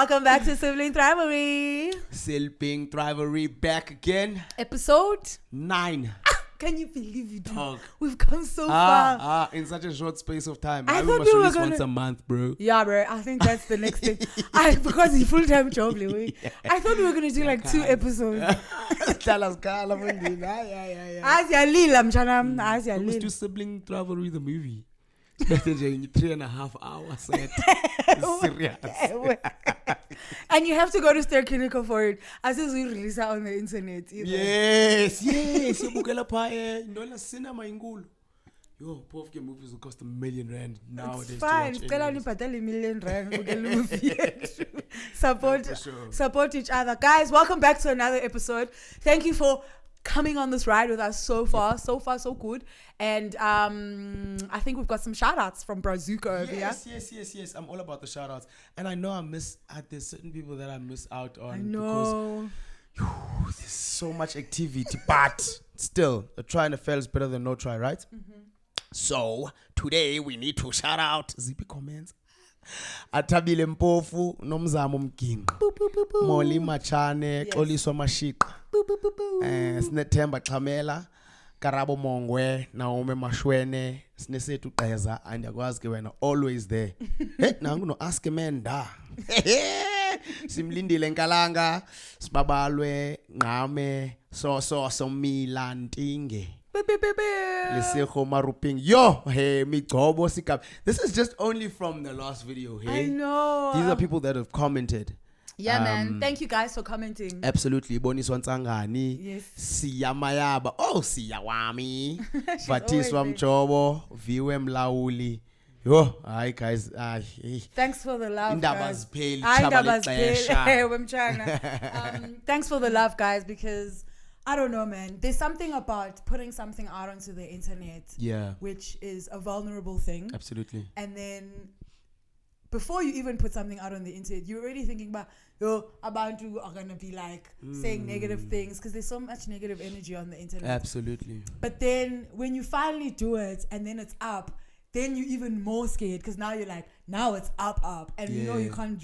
welcome back to Sibling Thrivery. Sibling Thrivery back again. Episode 9. Can you believe it? Dog. We've come so far. In such a short space of time. I We thought must we were release gonna- once a month, bro. Yeah, bro. I think that's the next thing. Because he's full-time job, Lewy. I thought we were going to do like 2 episodes. Tell us, Carla. Yeah. Asiyalila mchana. Let's do Asiyalila. Sibling Thrivery the movie. Especially in 3.5 hours set. It's serious. And you have to go to Star Clinical for it. As soon as we release it on the internet. Either. Yes. Yobukela pie. Ndola cinema inkulu. Yo, both game movies will cost R1 million nowadays. It's fine. To watch Cela anyways. nibhadale R1 million ukele movie. Support For sure. support each other. Guys, welcome back to another episode. Thank you for coming on this ride with us so far. So far, so good. And I think we've got some shout outs from Brazuka over here. Yes. I'm all about the shout outs. And I know there's certain people that I miss out on. I know. Because there's so much activity. But still, a try and a fail is better than no try, right? Mm-hmm. So today we need to shout out Zippy comments. Atabile Mpofu, Nomzamo Mginqa, Boop, boop, boop, boop. Molly Machane, Yes. Xoliso Mashiqa, Boop, boop, boop, boop. Sinethemba Xamela, Karabo Mongwe, Naomi Mashwene, Sinesethu Gqeza, and yakwazi ke wena always there. Hey, nangu no ask a man da. Simlindile Nkalanga, Sibabalwe, Ngame, Somila Ntinge. Boop, boop, boop, boop. Lesego Maruping. Yo, hey, Migcobo Sikap. This is just only from the last video, hey? I know. These are people that have commented. Yeah, man. Thank you guys for commenting. Absolutely. Boniswa Ntsangani. Yes. Siyamayaba. Oh, Siyawami. Vatiswa always Mchobo. Viwe Mlauli. Yo, hi guys. Thanks for the love, Indaba guys. zipheli, Hayi, tshaba indaba lixesha. zipheli. Wemtshana. Thanks for the love, guys, because I don't know, man. There's something about putting something out onto the internet, Yeah, which is a vulnerable thing. absolutely. And then before you even put something out on the internet, you're already thinking about, yo, abantu are gonna be like saying negative things because there's so much negative energy on the internet. Absolutely. But then when you finally do it and then it's up, then you're even more scared because now you're like, now it's up, and you know you Yeah. can't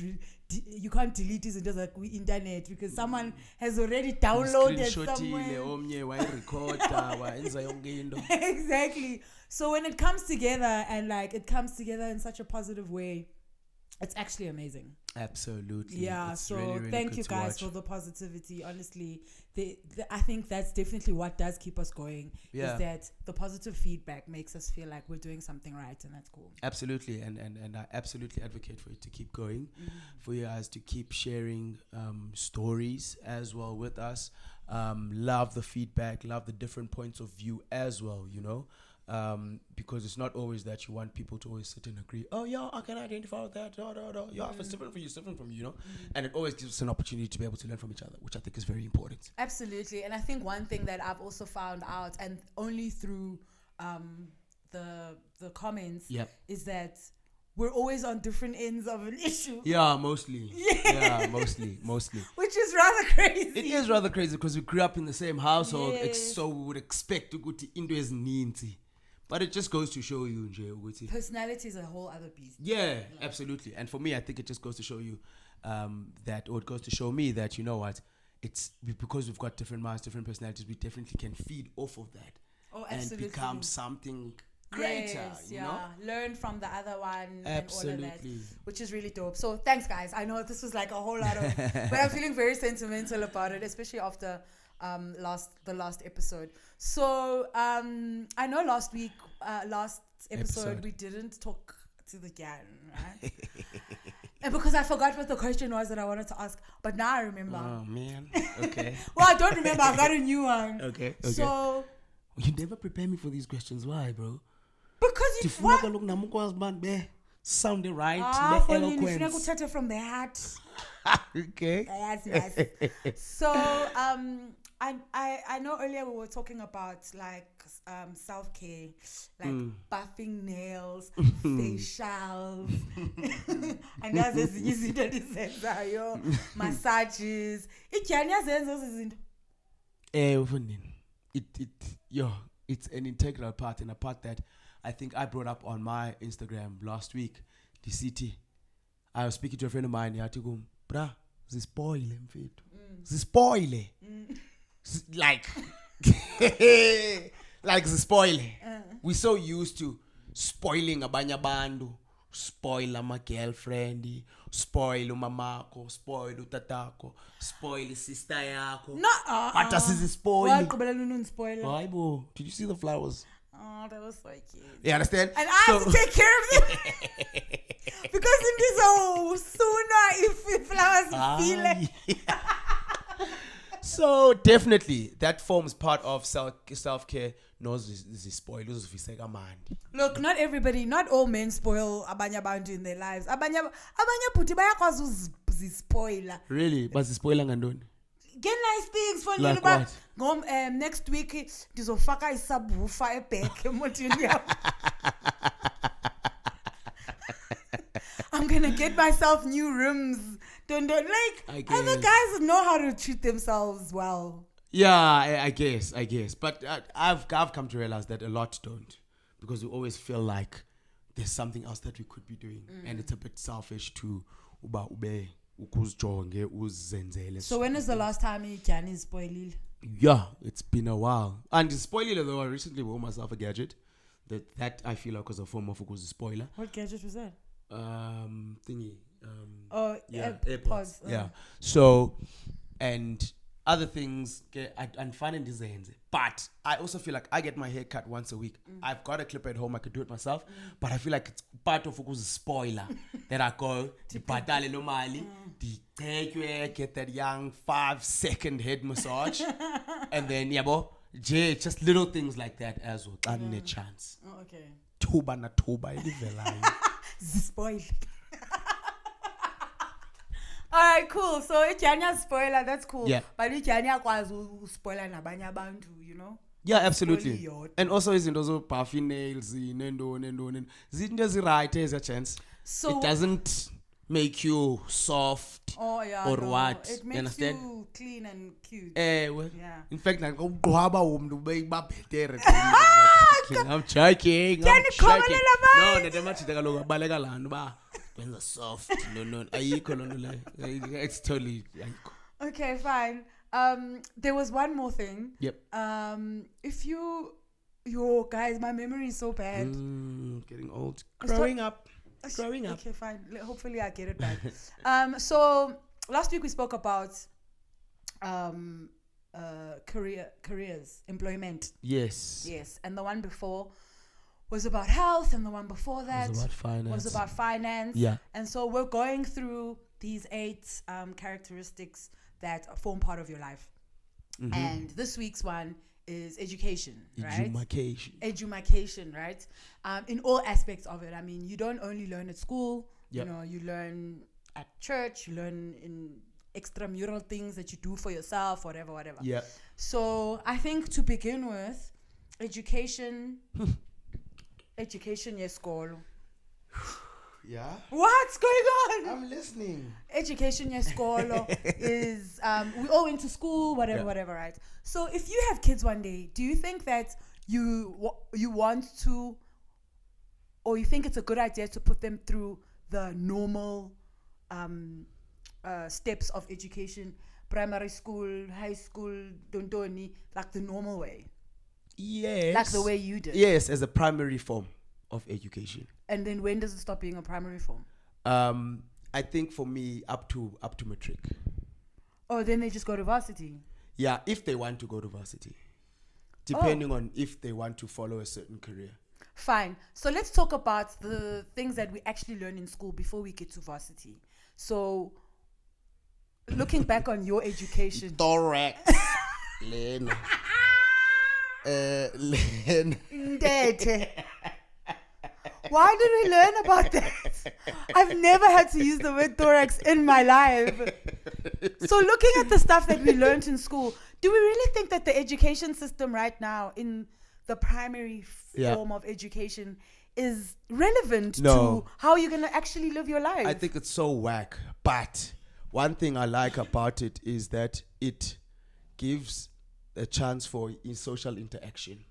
you can't delete it just like we internet because someone has already downloaded somewhere. omnye wayirecorda wayenza yonke into. Exactly. So when it comes together and like it comes together in such a positive way, it's actually amazing. Absolutely. Yeah, It's so really, really thank good you to guys watch. for the positivity. Honestly, I think that's definitely what does keep us going. Yeah. Is that the positive feedback makes us feel like we're doing something right, and that's cool. Absolutely, and I absolutely advocate for it to keep going, for you guys to keep sharing stories as well with us. Love the feedback, love the different points of view as well, you know. Because it's not always that you want people to always sit and agree, oh yeah, I can identify with that, no. Yeah, if it's different for you, it's different from you, you know. And it always gives us an opportunity to be able to learn from each other, which I think is very important. Absolutely, and I think one thing that I've also found out, and only through the comments, Yep. is that we're always on different ends of an issue, Yeah, mostly. Yeah, mostly. which is rather crazy. It is rather crazy because we grew up in the same household, Yes. so we would expect ukuthi into ezininzi. But it just goes to show you nje ukuthi Personality is a whole other beast. yeah, absolutely. And for me, I think it just goes to show you or it goes to show me that, you know what, because we've got different minds, different personalities, we definitely can feed off of that Oh, and absolutely. become something greater, Yes, you yeah. know? Learn from the other one and all of that, Absolutely. which is really dope. So thanks, guys. I know this was like a whole lot of, but I'm feeling very sentimental about it, especially after the last episode. So I know last episode we didn't talk to the gang, right? And because I forgot what the question was that I wanted to ask, but now I remember. Oh man. Okay. Well, I don't remember. I got a new one. Okay. So You never prepare me for these questions. Why, bro? because you Ndifuna kaloku nam ukwazi uba ndibe sound right, for be you, if you eloquent. uthathe from the heart. Okay. Yes. So I know earlier we were talking about like self-care, like buffing nails, facials, and that's ezinye izinto endizenzayo, massages. Ityani yazenza ezi zinto. Ufundini. It's an integral part, and a part that I think I brought up on my Instagram last week. The city. I was speaking to a friend of mine, yathi kum, bruh, zispoile mfethu. Zispoile. Like, like zispoile. We're so used to spoiling abanye abantu. Spoil my girlfriend, spoil umamako, spoil utatako, spoil sister yako. No, But as is spoil. Spoiler. Bible, did you see the flowers? Oh, that was so cute. You understand? And I have to take care of them. Because in this sooner if flowers feel it. So definitely that forms part of self-care. Knows the spoilers of mandi. Look, not all men spoil abanye abantu in their lives. Abanye puti bayakwazi uzispoiler. Really? But spoiler ngandoni? Get nice things for like you. But next week ndizofaka isubwoofer eback emotweni yam. I'm gonna get myself new rooms. Don't like other guys know how to treat themselves well. Yeah, I guess. But I've come to realize that a lot don't, because we always feel like there's something else that we could be doing, and it's a bit selfish to ube ukuzijonge uzenzele. So when is the last time you can spoilile? Yeah, it's been a while. And spoilile though, I recently bought myself a gadget that I feel like was a form of spoiler. What gadget was that? Thingy. AirPods. Yeah. So, and other things and finding designs. But I also feel like I get my hair cut once a week. I've got a clipper at home, I could do it myself. But I feel like it's part of a spoiler that I go to Patale Lomali, get that young 5-second head massage. And then just little things like that as well. And a chance. Oh, okay. Tuba na tuba Spoil. Alright, cool. So Ijanya spoiler, that's cool. Yeah. But Ijanya kwazi spoiler nabanye abantu, you know? Yeah, absolutely. And also izinto zo puffy nails, nendo. Zinto eziright as a chance. So it doesn't make you soft or what. It makes you clean and cute. Well, yeah. In fact, I'm joking. No, soft. No. It's totally. Okay, fine. There was one more thing. Yep. If guys, my memory is so bad. Getting old. Growing up. Okay, fine. Hopefully I get it back. So last week we spoke about careers, employment. Yes. And the one before was about health, and the one before that was about finance. Yeah. And so we're going through these 8 characteristics that form part of your life. Mm-hmm. And this week's one is education, right? Education, right? In all aspects of it. I mean, you don't only learn at school. Yep. You know, you learn at church. You learn in extramural things that you do for yourself, whatever. Yeah. So I think to begin with, education yesikolo. Yeah. What's going on? I'm listening. Education yesikolo is we all went to school, whatever, right? So if you have kids one day, do you think that you want to, or you think it's a good idea to put them through the normal steps of education, primary school, high school, dontoni, like the normal way? Yes. Like the way you did. Yes, as a primary form of education. And then when does it stop being a primary form? I think for me up to matric. Oh, then they just go to varsity. Yeah, if they want to go to varsity. Depending on if they want to follow a certain career. Fine. So let's talk about the things that we actually learn in school before we get to varsity. So looking back on your education. Thorax. Lena. Why did we learn about that? I've never had to use the word thorax in my life. So looking at the stuff that we learned in school, do we really think that the education system right now in the primary form of education is relevant to how you're going to actually live your life? I think it's so whack. But one thing I like about it is that it gives a chance for social interaction.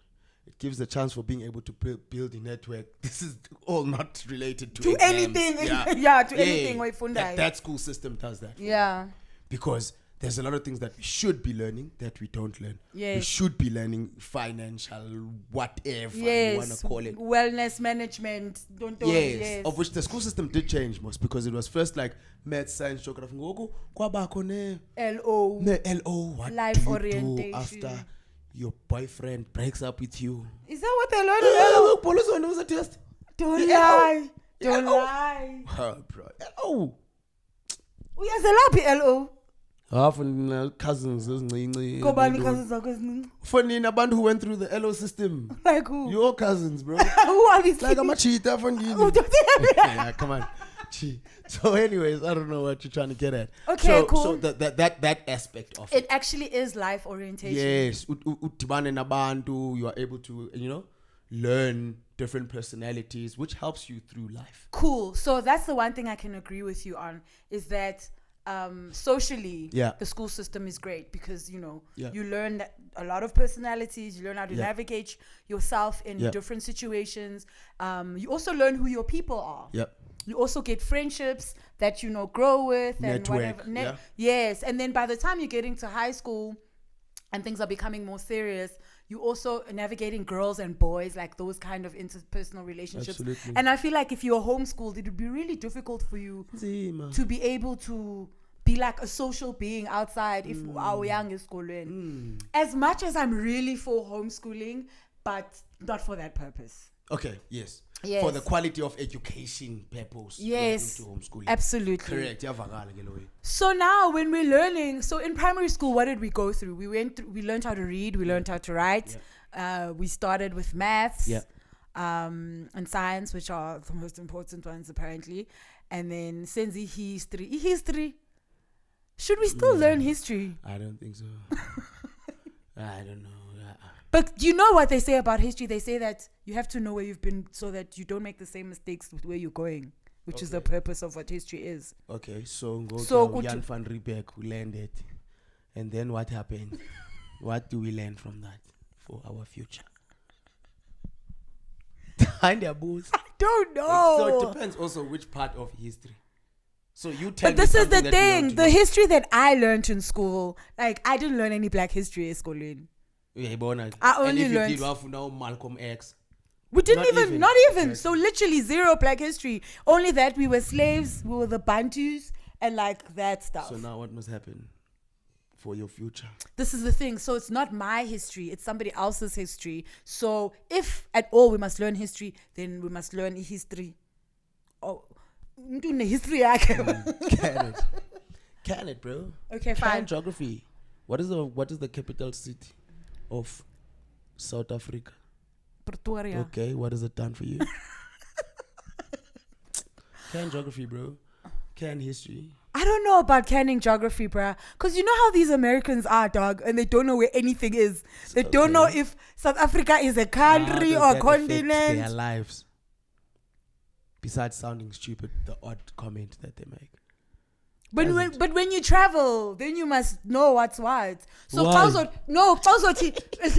It gives a chance for being able to build a network. This is all not related to To exams. anything. Yeah, To anything. Oyifundayo. that school system does that. Yeah. Because there's a lot of things that we should be learning that we don't learn. Yes. We should be learning financial, whatever you want Yes. to call it. Wellness management. Yes, of which the school system did change most, because it was first like math, science, geography. Ngoku kwabakho ne LO. LO. What Life do you orientation. do after your boyfriend breaks up with you? Is that what they learn in LO? Police one was a test. Don't Yeah. lie. Don't LO. lie. Oh, bro. LO. Uyazelapi LO? Half and cousins ezincinci. Kobani cousins zakho ezincinci? For nina abantu who went through the LO system. Like who? Your cousins, bro. Who are these? Like I'm a cheater for Oh, don't tell me. yeah, come on. Gee. So anyways, I don't know what you're trying to get at. Okay, so, cool. So that aspect of It actually is life orientation. yes, udibane nabantu, you are able to, learn different personalities, which helps you through life. Cool. So that's the one thing I can agree with you on, is that socially, Yeah. the school system is great because, Yeah. you learn a lot of personalities, you learn how to Yeah. navigate yourself in Yeah. different situations. You also learn who your people are. Yep. You also get friendships that, grow with and Network, whatever. yeah. Yes. And then by the time you get into high school and things are becoming more serious, you also navigating girls and boys, like those kind of interpersonal relationships. Absolutely. And I feel like if you're homeschooled, it would be really difficult for you Nzima. to be able to be like a social being outside if our young is schooling. As much as I'm really for homeschooling, but not for that purpose. Okay, yes. Yes. For the quality of education purpose. Yes, Into homeschooling. absolutely. Correct. Iyavakala ke lo way. So now when we're learning, so in primary school, what did we go through? We learned how to read, we learned how to write. We started with maths, Yeah. and science, which are the most important ones apparently. And then senzi history. Should we still learn history? I don't think so. I don't know. But you know what they say about history? They say that you have to know where you've been so that you don't make the same mistakes with where you're going, which is the purpose of what history is. Okay, so So Jan van Riebeeck who landed, and then what happened? What do we learn from that for our future? Behind their booth. I don't know. So it depends also which part of history. So you tell But me this is something the that you want thing. to The know. history that I learned in school, like I didn't learn any black history in school. Uyayibona ke? I only and if learned- you did wafunda Malcolm X. We didn't Not even, even. not even. Exactly. So literally zero black history. Only that we were slaves, we were the Bantus, and like that stuff. So now what must happen for your future? This is the thing. So it's not my history, it's somebody else's history. So if at all we must learn history, then we must learn history. Oh, history. Can it, bro? Okay, Can fine. geography. What is the capital city of South Africa? Pretoria. Okay, what has it done for you? Can geography, bro. Can history. I don't know about canning geography, bruh. Because you know how these Americans are, dog, and they don't know where anything is. They don't know if South Africa is a country How or does a that affect continent. their lives. Besides sounding stupid, the odd comment that they make. But when you travel, then you must know what's what. So Why?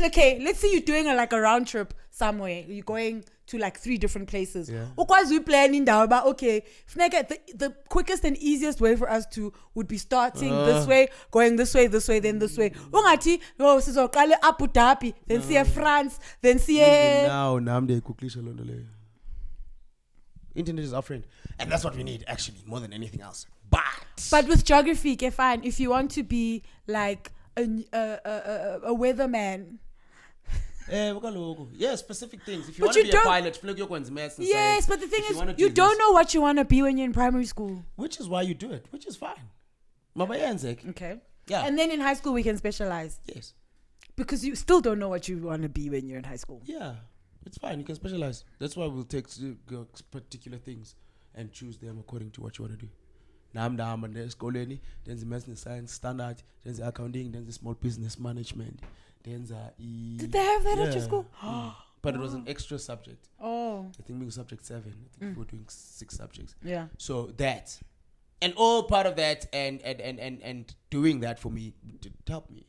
okay, let's say you're doing a round trip somewhere. You're going to like 3 different places. Yeah. Ukwazi we planning down, but okay, the quickest and easiest way for us to would be starting this way, going this way, then this way. Ungathi no sizoqala Abu Dhabi, then see France, then see Now, namde kuklisha loo nto leyo. Internet is our friend, and that's what we need actually more than anything else. But with geography, okay, fine. If you want to be like a weatherman. Yeah, specific things. If you But want to you be a don't- pilot, flick your maths and Yes, science. but the thing If you wanna is, do you don't this- know what you want to be when you're in primary school. Which is why you do it, which is fine. Mabayenzek. Okay. Yeah. And then in high school, we can specialize Yes. because you still don't know what you want to be when you're in high school. Yeah. It's fine. You can specialize. That's why we'll take particular things and choose them according to what you want to do. Now I'm there's koleni, then the maths and science standard, then the accounting, then the small business management, then the Did they have that at your school? But it was an extra subject. Oh. I think we were subject 7. I think we were doing 6 subjects. Yeah. So that, and all part of that, and doing that for me did help me,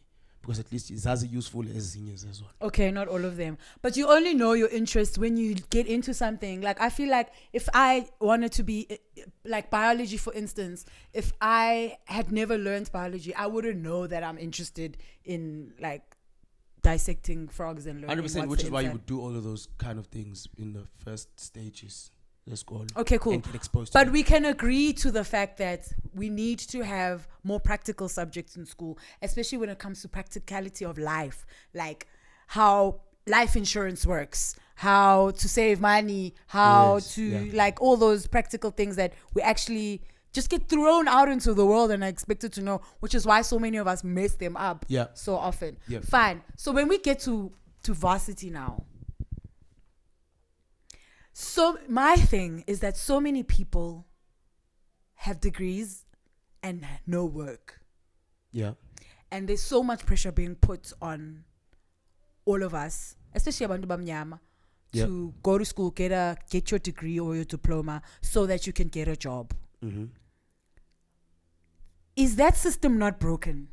because at least it's as useful as zinhas as well. Okay, not all of them. But you only know your interest when you get into something. Like, I feel like if I wanted to be, like biology, for instance, if I had never learned biology, I wouldn't know that I'm interested in, like, dissecting frogs and learning 100%, which is why you would do all of those kind of things in the first stages. Let's go. Okay, cool. And get exposed to But it. we can agree to the fact that we need to have more practical subjects in school, especially when it comes to practicality of life, like how life insurance works, how to save money, how like all those practical things that we actually just get thrown out into the world and are expected to know, which is why so many of us mess them up so often. Yep. Fine. So when we get to varsity now, so my thing is that so many people have degrees and no work. Yeah. And there's so much pressure being put on all of us, especially abantu bamnyama, to go to school, get your degree or your diploma so that you can get a job. Mm-hmm. Is that system not broken?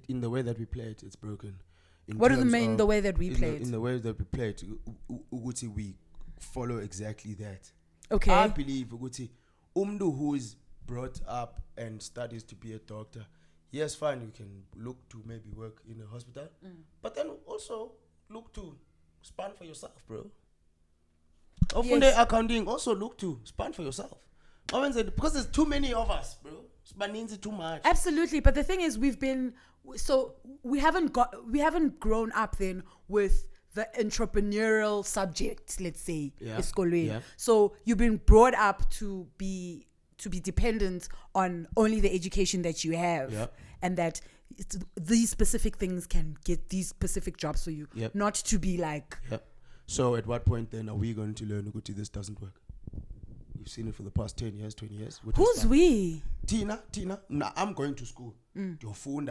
In the way that we play it, it's broken. What does it mean in the way that we play it? In the way that we play it, Uguti, we follow exactly that. Okay. I believe Uguti, umdu who is brought up and studies to be a doctor, yes, fine, you can look to maybe work in a hospital, but then also look to span for yourself, bro. Often the accounting, also look to span for yourself. Because there's too many of us, bro. Spanning too much. Absolutely, but the thing is, we haven't grown up then with the entrepreneurial subject, let's say, esikolweni. Yeah. So you've been brought up to be dependent on only the education that you have, and that these specific things can get these specific jobs for you, not to be like. So at what point then are we going to learn Uguti this doesn't work? We've seen it for the past 10 years, 20 years. Who's we? Tina. Nah, I'm going to school. Your phone,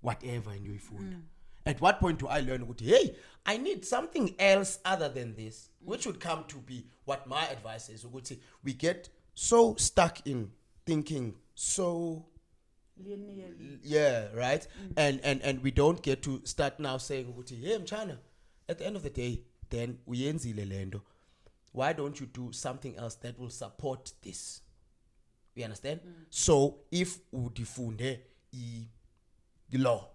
whatever, and your phone. At what point do I learn, hey, I need something else other than this, which would come to be what my advice is. We get so stuck in thinking so right? And we don't get to start now saying, hey, Mchana, at the end of the day, then we lendo. Why don't you do something else that will support this? You understand? So if udifunde the law,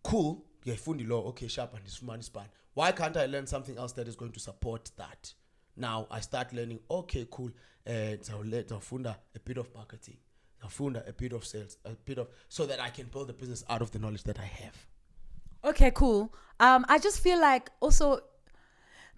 cool, you fund the law, okay, sharp and this money span. Why can't I learn something else that is going to support that? Now I start learning, okay, cool, I'll fund a bit of marketing, I'll fund a bit of sales, so that I can build a business out of the knowledge that I have. Okay, cool. I just feel like also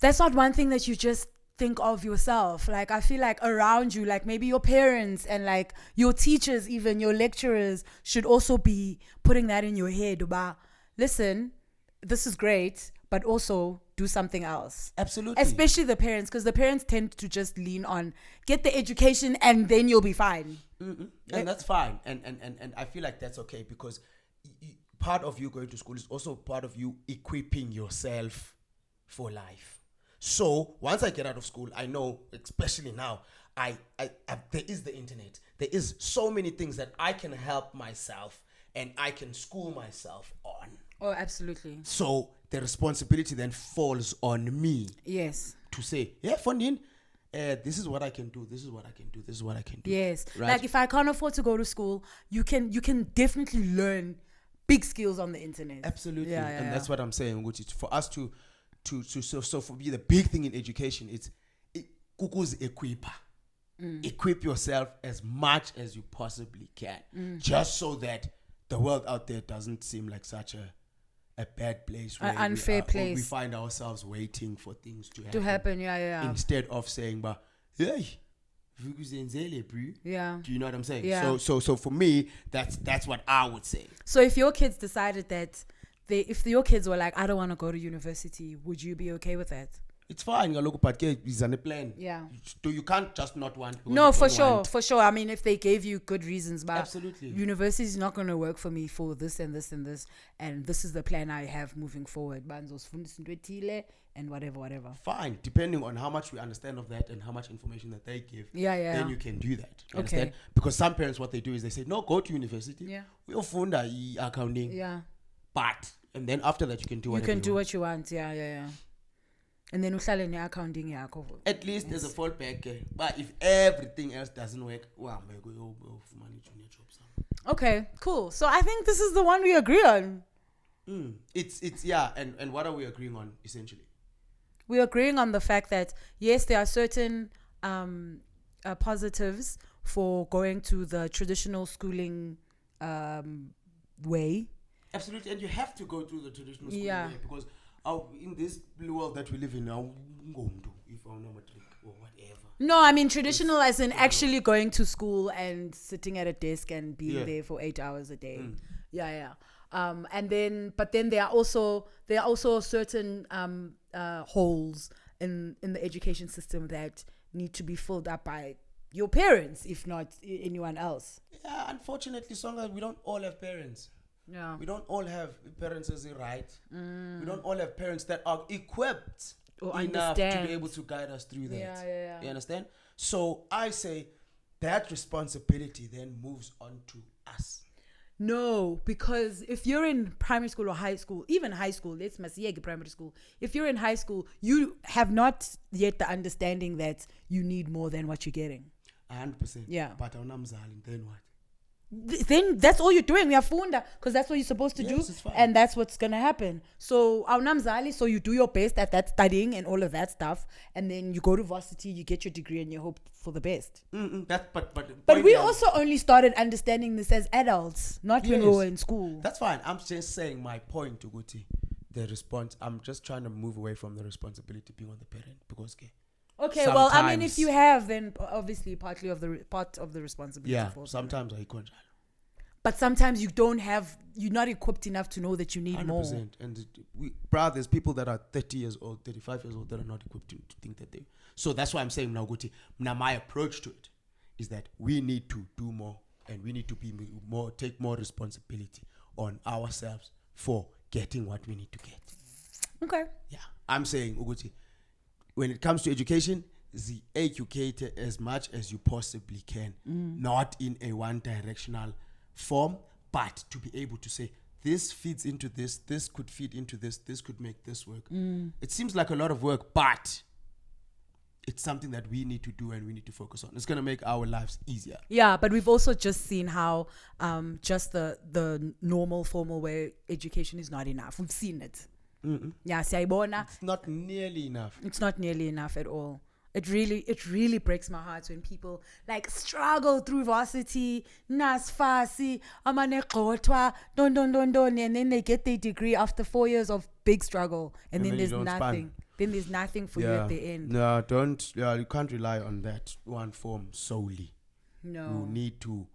that's not one thing that you just think of yourself. Like, I feel like around you, like maybe your parents and like your teachers, even your lecturers, should also be putting that in your head about, listen, this is great, but also do something else. Absolutely. Especially the parents, because the parents tend to just lean on, get the education and then you'll be fine. And that's fine. And I feel like that's okay, because part of you going to school is also part of you equipping yourself for life. So once I get out of school, I know, especially now, I there is the internet. There is so many things that I can help myself and I can school myself on. Oh, absolutely. So the responsibility then falls on me. Yes. To say, yeah, Fondin, this is what I can do. This is what I can do. This is what I can do. Yes. Right? Like if I can't afford to go to school, you can definitely learn big skills on the internet. Absolutely. Yeah, and that's what I'm saying, which is for us to so for me, the big thing in education is kuku's equipa. Equip yourself as much as you possibly can, just so that the world out there doesn't seem like such a bad place, an unfair place. We find ourselves waiting for things to happen. Instead of saying, "But hey, yeah." Do you know what I'm saying? Yeah. So for me, that's what I would say. So if your kids decided that if your kids were like, I don't want to go to university, would you be okay with that? It's fine. But is on a plan. Yeah. You can't just not want. No, for sure. I mean, if they gave you good reasons, but absolutely, university is not going to work for me for this and this and this, and this is the plan I have moving forward. and whatever. Fine, depending on how much we understand of that and how much information that they give, then you can do that. You understand? Because some parents, what they do is they say, no, go to university. Yeah. We'll fund accounting. Yeah. But, and then after that, you can do whatever you can do what you want. Yeah. And then uhlale ne-accounting yakho. At least there's a fallback. But if everything else doesn't work, well, you'll find a junior job somewhere. Okay, cool. So I think this is the one we agree on. It's yeah, and what are we agreeing on essentially? We're agreeing on the fact that yes, there are certain positives for going to the traditional schooling way. Absolutely, and you have to go through the traditional schooling way because in this world that we live in now, if I'm not matric or whatever. No, I mean traditional as in actually going to school and sitting at a desk and being there for 8 hours a day. Yeah. And then there are also certain holes in the education system that need to be filled up by your parents, if not anyone else. Yeah, unfortunately, Songa, we don't all have parents. Yeah. We don't all have parents as a right. We don't all have parents that are equipped enough to be able to guide us through that. Yeah. You understand? So I say that responsibility then moves on to us. No, because if you're in primary school or high school, even high school, let's masiyeke primary school. If you're in high school, you have not yet the understanding that you need more than what you're getting. 100%. Yeah. But then what? Then that's all you're doing. We are funda because that's what you're supposed to do, and that's what's gonna happen. So so you do your best at that studying and all of that stuff, and then you go to varsity, you get your degree, and you hope for the best. But we also only started understanding this as adults, not when we were in school. That's fine. I'm just saying my point, Uguti. The response. I'm just trying to move away from the responsibility being on the parent because. Okay, well, I mean, if you have, then obviously part of the responsibility. Yeah, sometimes I can't. But sometimes you're not equipped enough to know that you need 100%. More. And there's people that are 30 years old, 35 years old that are not equipped to think that they. So that's why I'm saying now, Guti. Now my approach to it is that we need to do more, and we need to be more, take more responsibility on ourselves for getting what we need to get. Okay. Yeah, I'm saying, Uguti. When it comes to education, educate as much as you possibly can, not in a one-directional form, but to be able to say, this feeds into this could feed into this could make this work. It seems like a lot of work, but it's something that we need to do and we need to focus on. It's going to make our lives easier. Yeah, but we've also just seen how just the normal, formal way education is not enough. We've seen it. Yeah, siyayibona. It's not nearly enough. It's not nearly enough at all. It really breaks my heart when people like struggle through varsity, nasfasi, amanegqothwa, don, and then they get their degree after 4 years of big struggle, and then there's nothing. Then there's nothing for you at the end. No, don't. Yeah, you can't rely on that one form solely. No. You need to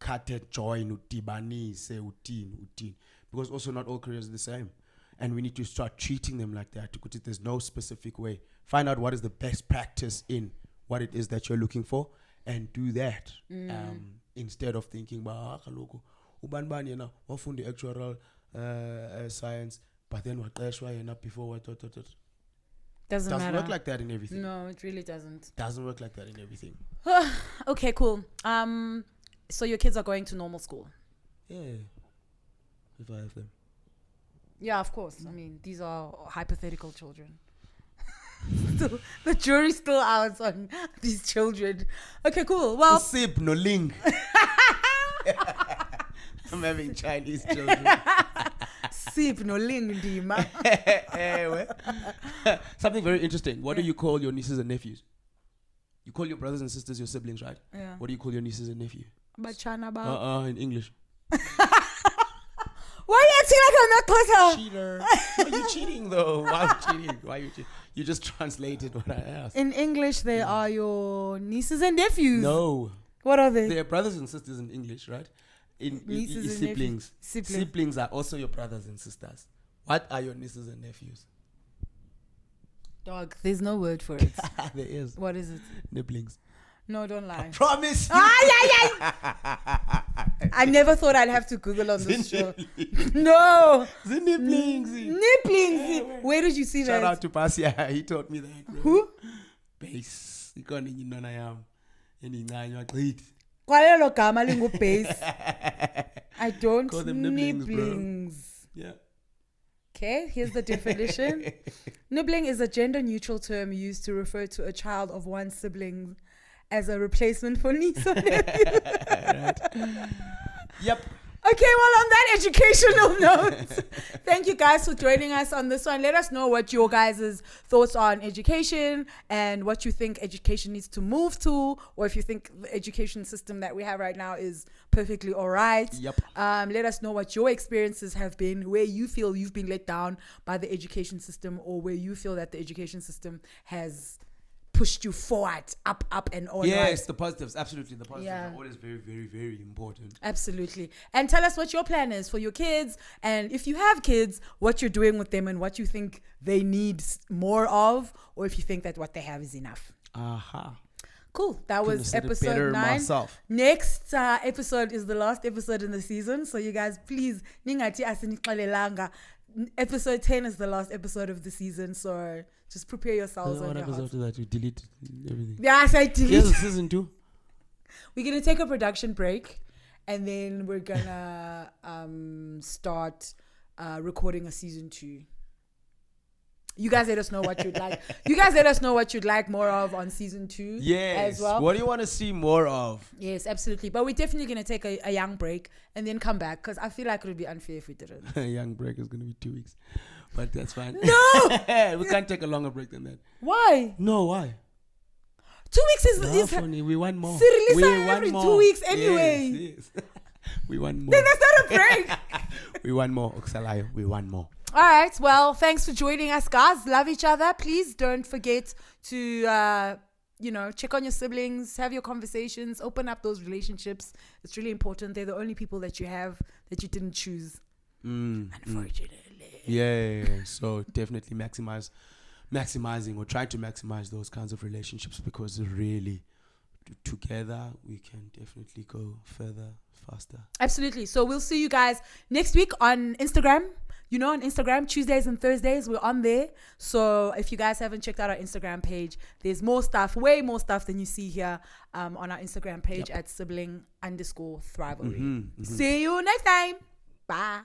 cut it, join, utibanise, utin, because also not all careers are the same. And we need to start treating them like that. Because there's no specific way. Find out what is the best practice in what it is that you're looking for, and do that. Instead of thinking, uban wafundi actual science, but then what before what. Doesn't matter. Work like that in everything. No, it really doesn't. Doesn't work like that in everything. Okay, cool. So your kids are going to normal school? Yeah, if I have them. Yeah, of course. I mean, these are hypothetical children. So the jury's still out on these children. Okay, cool. Well, Sip no ling. I'm having Chinese children. Sip no ling dima. Something very interesting. What do you call your nieces and nephews? You call your brothers and sisters your siblings, right? Yeah. What do you call your nieces and nephews? Bachana ba. In English. Why are you acting like I'm not closer? Cheater. Why are you cheating though? Why are you cheating? Why are you cheating? You just translated what I asked. In English, they are your nieces and nephews. No. What are they? They are brothers and sisters in English, right? Nieces and siblings. Siblings. Siblings are also your brothers and sisters. What are your nieces and nephews? Dog, there's no word for it. There is. What is it? Nibblings. No, don't lie. I promise you. Ah, yeah. I never thought I'd have to Google on this show. No. Nibblings. Where did you see that? Shout out to Pasia. He taught me that. Bro. Who? Base. Kwalelo gama lingu-base. I don't. Call them nibblings, bro. Nibblings. Yeah. Okay, here's the definition. Nibbling is a gender-neutral term used to refer to a child of one sibling as a replacement for niece or nephew. Yep. Okay, well, on that educational note, thank you guys for joining us on this one. Let us know what your guys' thoughts are on education and what you think education needs to move to, or if you think the education system that we have right now is perfectly all right. Yep. Let us know what your experiences have been, where you feel you've been let down by the education system, or where you feel that the education system has pushed you forward, up and all. Yes, the positives. Absolutely. The positives Yeah. are always very, very, very important. Absolutely. And tell us what your plan is for your kids. And if you have kids, what you're doing with them and what you think they need more of, or if you think that what they have is enough. Aha. Cool. That was Couldn't have said it episode better 9. myself. Next episode is the last episode in the season. So you guys, please, ningati asinixelelanga. Episode 10 is the last episode of the season. So just prepare yourselves on What your happens heart. after that? We delete everything. Yes, I delete. Here's season 2. We're gonna take a production break, and then we're gonna start recording a season 2. You guys let us know what you'd like. You guys let us know what you'd like more of on season 2. Yes. As well. What do you want to see more of? Yes, absolutely. But we're definitely gonna take a young break and then come back, because I feel like it would be unfair if we didn't. Young break is going to be 2 weeks. But that's fine. No! We can't take a longer break than that. Why? No, why? 2 weeks is No, funny. We want more. Cyril, We it's every 2 weeks anyway. Yes, yes. We want more. Then that's not a break. We want more. Oxalayo. We want more. All right. Well, thanks for joining us, guys. Love each other. Please don't forget to, check on your siblings, have your conversations, open up those relationships. It's really important. They're the only people that you have that you didn't choose, unfortunately. Yeah. So definitely maximizing or try to maximize those kinds of relationships, because really together we can definitely go further, faster. Absolutely. So we'll see you guys next week on Instagram. On Instagram, Tuesdays and Thursdays, we're on there. So if you guys haven't checked out our Instagram page, there's more stuff, way more stuff than you see here on our Instagram page at sibling_thrivalry. See you next time. Bye.